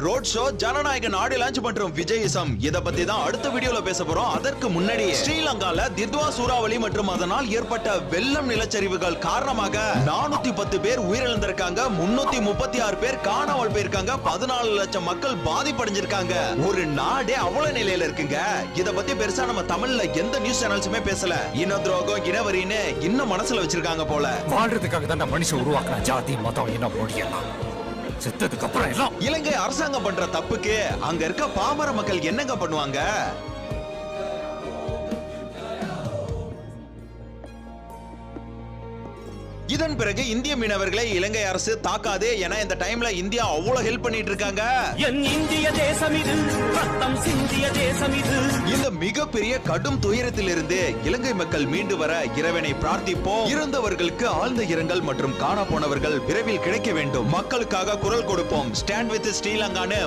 Road show ஜனநாயக நாடு launch பண்றோம் விஜயிசம். இத பத்தி தான் அடுத்த வீடியோல பேச போறோம். அதற்கு முன்னாடி ஸ்ரீலங்கால தித்வா சூறாவளி மற்றும் அதனால் ஏற்பட்ட வெள்ளம் நிலச்சரிவுகள் காரணமாக 410 பேர் உயிரிழந்திருக்காங்க, 336 பேர் காணாமல் போயிருக்காங்க, 14 லட்சம் மக்கள் பாதிப்படைஞ்சிருக்காங்க. ஒரு நாடே அவ்வளவு நிலையில இருக்குங்க. இத பத்தி பெருசா நம்ம தமிழ்ல எந்த நியூஸ் சேனல்ஸுமே பேசல. இன துரோகம், இனவரின்னு இன்னும் மனசுல வச்சிருக்காங்க போல. வாழ்றதுக்காக தான் மனுஷன் உருவாக்குற ஜாதி மதம் என்ன மொழியெல்லாம் செத்ததுக்கு அப்புறம் எல்லாம். இலங்கை அரசாங்கம் பண்ற தப்புக்கு அங்க இருக்க பாமர மக்கள் என்னங்க பண்ணுவாங்க? இதன் பிறகு இந்திய மீனவர்களை இலங்கை அரசு தாக்காதே என இந்த டைம்ல இந்தியா அவ்வளவு ஹெல்ப் பண்ணிட்டு இருக்காங்க. என் இந்திய தேசம் இது, ரத்தம் சிந்திய தேசம் இது. இந்த மிகப்பெரிய கடும் துயரத்திலிருந்து இலங்கை மக்கள் மீண்டு வர இறைவனை பிரார்த்திப்போம். இறந்தவர்களுக்கு ஆழ்ந்த இரங்கல் மற்றும் காண போனவர்கள் விரைவில் கிடைக்க வேண்டும். மக்களுக்காக குரல் கொடுப்போம். Stand with ஸ்ரீலங்கான்னு